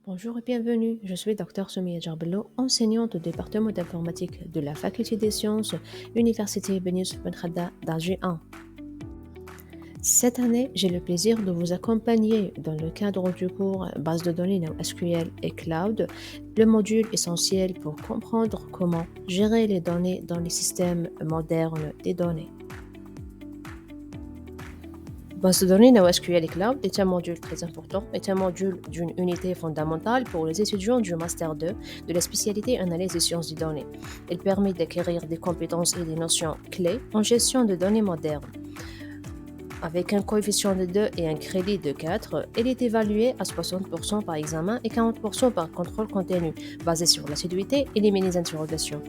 Bonjour et bienvenue, je suis Dr Soumia Djarbello, enseignante au département d'informatique de la Faculté des sciences, Université Ben Youssef Ben Khadda d'Alger 1. Cette année, j'ai le plaisir de vous accompagner dans le cadre du cours Base de données NoSQL et Cloud, le module essentiel pour comprendre comment gérer les données dans les systèmes modernes des données. Base de données NoSQL et Cloud est un module très important, est un module d'une unité fondamentale pour les étudiants du Master 2 de la spécialité Analyse et sciences des données. Il permet d'acquérir des compétences et des notions clés en gestion de données modernes. Avec un coefficient de 2 et un crédit de 4, elle est évaluée à 60% par examen et 40% par contrôle continu, basé sur l'assiduité et les mini-interrogations.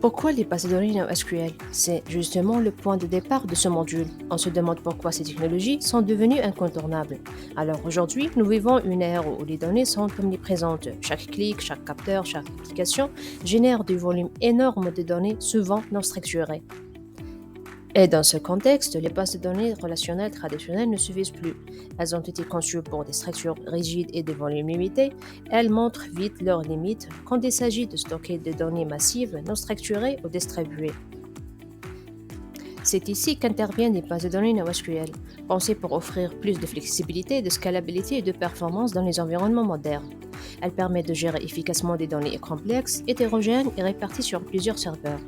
Pourquoi les bases de données NoSQL? C'est justement le point de départ de ce module. On se demande pourquoi ces technologies sont devenues incontournables. Alors aujourd'hui, nous vivons une ère où les données sont omniprésentes. Chaque clic, chaque capteur, chaque application génère des volumes énormes de données, souvent non structurées. Et dans ce contexte, les bases de données relationnelles traditionnelles ne suffisent plus. Elles ont été conçues pour des structures rigides et des volumes limités. Elles montrent vite leurs limites quand il s'agit de stocker des données massives non structurées ou distribuées. C'est ici qu'interviennent les bases de données NoSQL, pensées pour offrir plus de flexibilité, de scalabilité et de performance dans les environnements modernes. Elles permettent de gérer efficacement des données complexes, hétérogènes et réparties sur plusieurs serveurs.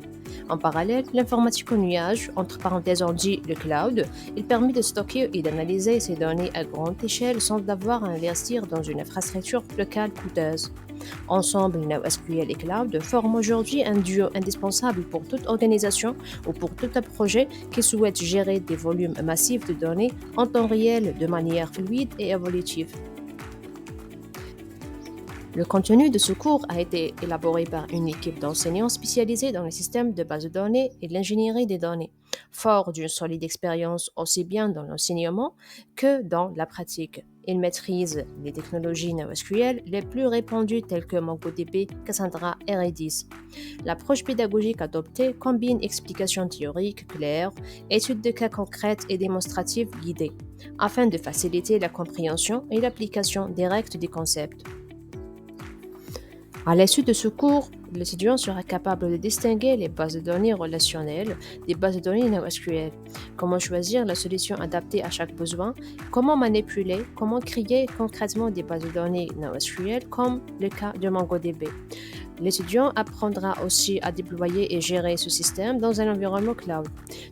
En parallèle, l'informatique au nuage, entre parenthèses on dit le cloud, il permet de stocker et d'analyser ces données à grande échelle sans avoir à investir dans une infrastructure locale coûteuse. Ensemble, NoSQL et Cloud forment aujourd'hui un duo indispensable pour toute organisation ou pour tout un projet qui souhaite gérer des volumes massifs de données en temps réel de manière fluide et évolutive. Le contenu de ce cours a été élaboré par une équipe d'enseignants spécialisés dans les systèmes de base de données et l'ingénierie des données, fort d'une solide expérience aussi bien dans l'enseignement que dans la pratique. Ils maîtrisent les technologies NoSQL les plus répandues telles que MongoDB, Cassandra et Redis. L'approche pédagogique adoptée combine explications théoriques claires, études de cas concrètes et démonstratives guidées, afin de faciliter la compréhension et l'application directe des concepts. À l'issue de ce cours, l'étudiant sera capable de distinguer les bases de données relationnelles des bases de données NoSQL, comment choisir la solution adaptée à chaque besoin, comment manipuler, comment créer concrètement des bases de données NoSQL comme le cas de MongoDB. L'étudiant apprendra aussi à déployer et gérer ce système dans un environnement cloud.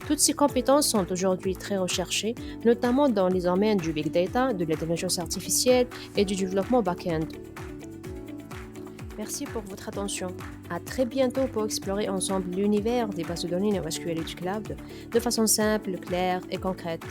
Toutes ces compétences sont aujourd'hui très recherchées, notamment dans les domaines du big data, de l'intelligence artificielle et du développement back-end. Merci pour votre attention. À très bientôt pour explorer ensemble l'univers des bases de données NoSQL et du cloud de façon simple, claire et concrète.